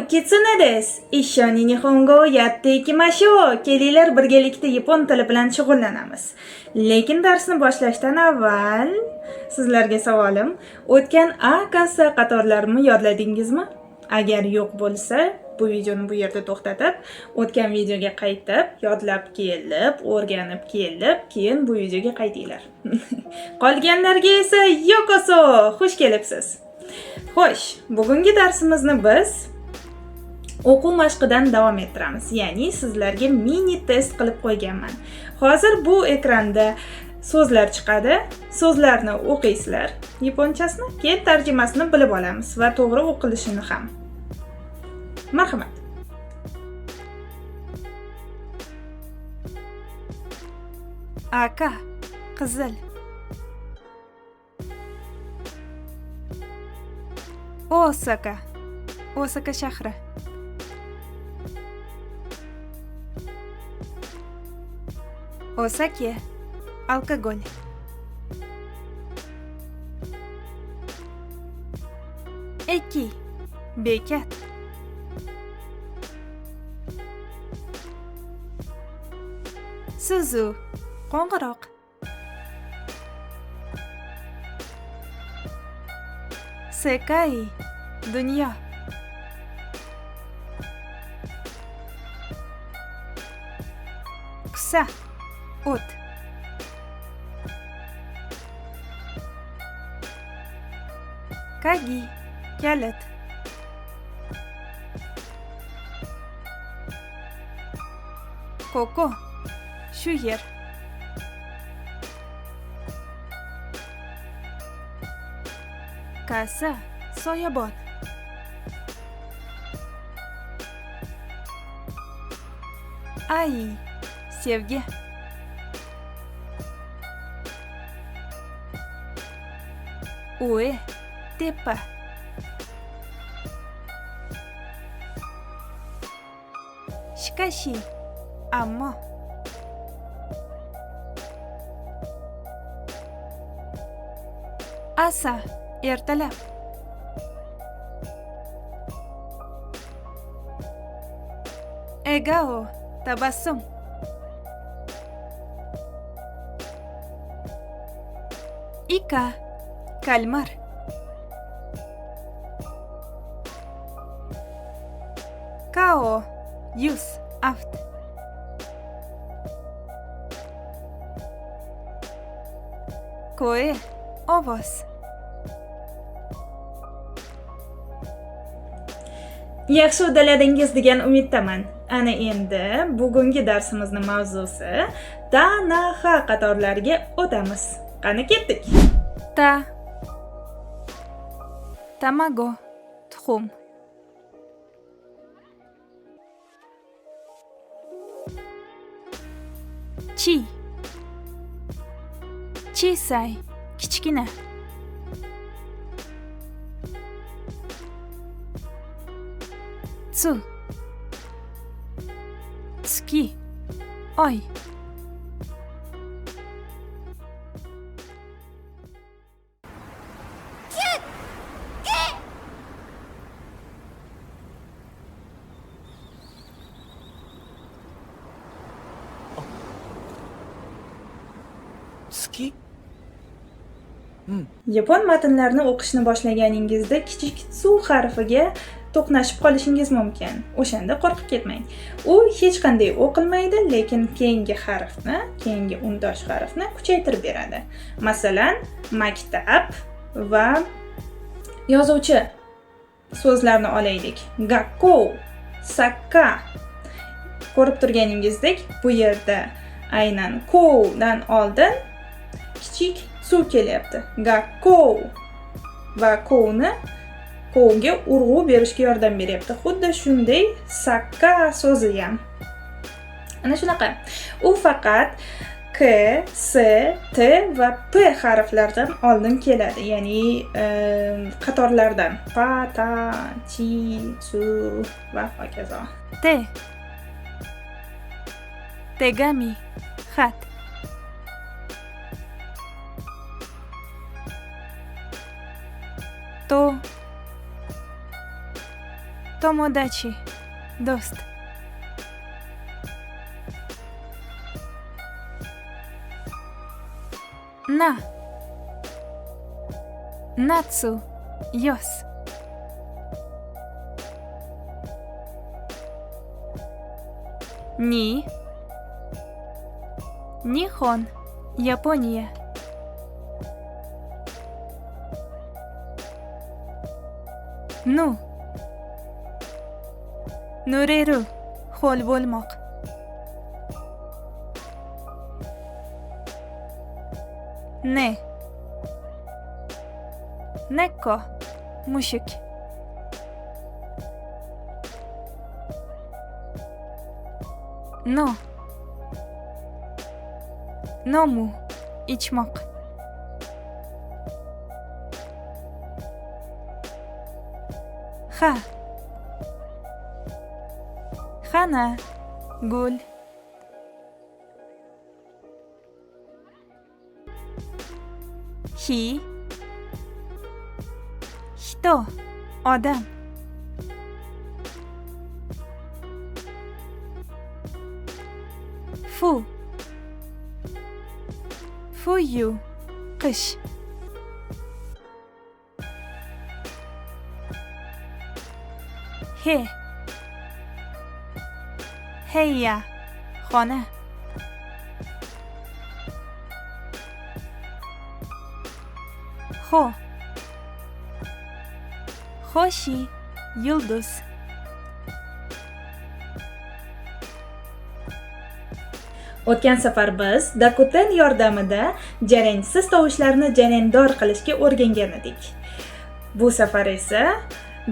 kitsune desu. Ishoni nihongo yatte ikimashou. Kelinglar birgalikda yapon tili bilan shug'ullanamiz. Lekin darsni boshlashdan avval sizlarga savolim, o'tgan A kassa qatorlarini yodladingizmi? Agar yo'q bo'lsa, bu videoni bu yerda to'xtatib, o'tgan videoga qaytib, yodlab kelib, o'rganib kelib, keyin bu videoga qaytinglar. Qolganlarga esa yo'qoso, xush kelibsiz. Xo'sh, bugungi darsimizni biz o'quv mashqidan davom ettiramiz. Ya'ni sizlarga mini test qilib qo'yganman. Hozir bu ekranda so'zlar chiqadi. So'zlarni o'qiysizlar, yaponchasini, keyin tarjimasini bilib olamiz va to'g'ri o'qilishini ham. Marhamat. Aka, qizil. Osaka, Osaka shahri. Osake, alkogol. Eki, bekat. Suzu, qo'ng'iroq. Sekai, dunyo. Kusa, o't. Kagi, kalit. Koko, shu yer. Kasa, soyabon. Ai, sevgi. Ue, tepa. Shikashi, ammo. Asa, ertalab. Egao, tabassum. Ika, kalmar. Kao, yuz, aft. Koe, ovoz. Yaxshi uddaladingiz degan umiddaman. Ana endi bugungi darsimizni mavzusi ta, na, ha qatorlariga o'tamiz. Qani ketdik. Ta, tamago, tuxum. Chi, chisay, kichkina. Tsu, tsuki, oy. Tsuki? Yapon matnlarini o'qishni boshlaganingizda kichik tsu harfiga to'qnashib qolishingiz mumkin. O'shanda qo'rqib ketmang. U hech qanday o'qilmaydi, lekin keyingi harfni, keyingi undosh harfni kuchaytirib beradi. Masalan, maktab va yozuvchi so'zlarni olaylik. Gakko, sakka. Ko'rib turganingizdek, bu yerda aynan ko dan oldin kichik su kelyapti. Gakko va ko'ni ko'ga urg'u berishga yordam beryapti. Xuddi shunday sakka so'zi ham. Ana shunaqa. U faqat k, s, t va p harflaridan oldin keladi. Ya'ni qatorlardan. Pa, ta, chi, su va hokazo. T. Tegami, xat. To, Tomodachi. Do'st. Na. Natsu. Yoz. Ni. Nihon. Yaponiya. Nu. Nureru. Ho'l bo'lmoq. Ne. Nekko. Mushuk. No. Nomu. Ichmoq. Ha. Xana. Gul. Hi. Hito. Odam. Fu. Fuyu. Qish. He. Heya. Xona. Ho. Xoshi. Yulduz. O'tgan safar biz Dakuten yordamida jarangsiz tovushlarni jarangdor qilishga o'rgangan edik. Bu safar esa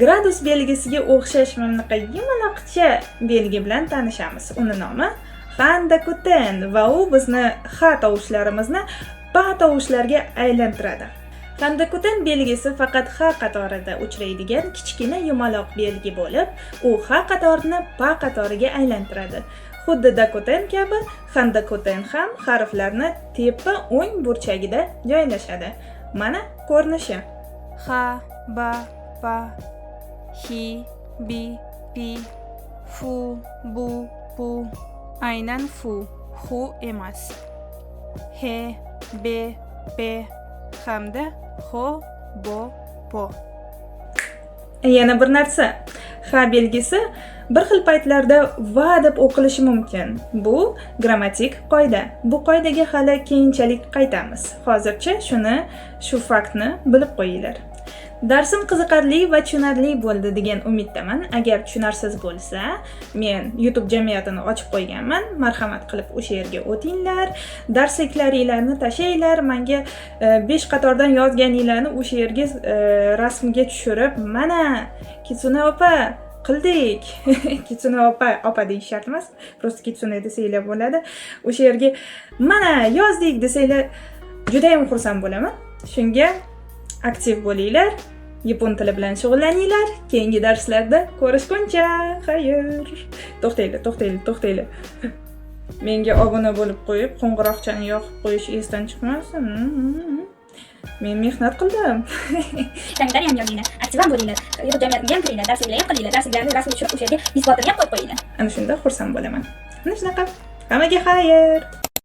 gradus belgisiga o'xshash manaqa yumaloqcha belgi bilan tanishamiz. Uni nomi Handakuten va u bizni ha tovushlarimizni pa tovushlarga aylantiradi. Handakuten belgisi faqat ha qatorida uchraydigan kichkina yumaloq belgi bo'lib, u ha qatorini pa qatoriga aylantiradi. Xuddi Dakuten kabi Handakuten ham harflarni tepa o'ng burchagida joylashadi. Mana ko'rinishi. Ha, ba, pa, hi, bi, pi, fu, bu, pu. Aynan fu, hu emas. He, be, pe hamda ho, bo, po. Yana bir narsa, ha belgisi bir xil paytlarda va deb o'qilishi mumkin. Bu grammatik qoida. Bu qoidaga hali keyinchalik qaytamiz. Hozircha shu faktni bilib qo'yinglar. Darsim qiziqarli va tushunarli bo'ldi degan umiddaman. Agar tushunarsiz bo'lsa, men YouTube jamiyatini ochib qo'yganman. Marhamat qilib o'sha yerga o'tinglar. Darsliklaringlarni tashlaylar. Menga 5 qatordan yozganinglarni o'sha yerga rasmga tushirib, mana Kitsune opa qildik. Kitsune opa deyish shart emas. Prosta Kitsune desanglar bo'ladi. O'sha yerga mana yozdik desanglar juda ham xursand bo'laman. Shunga aktiv bo'linglar. Yapon tili bilan shug'ullaninglar. Keyingi darslarda ko'rishguncha. Xayr. To'xtanglar. Menga obuna bo'lib qo'yib, qo'ng'iroqchani yoqib qo'yish esdan chiqmasin. Men mehnat qildim. Yangilar ham yozinglar, aktiv ham bo'linglar. YouTube jamiyatiga ham kiringlar, darsliklar ham qilinglar, darsliklarni rasmga tushirib o'sha yerga isbotini ham qo'yib qo'yinglar. Ana shunda xursand bo'laman. Ana shunaqa. Hammaga xayr.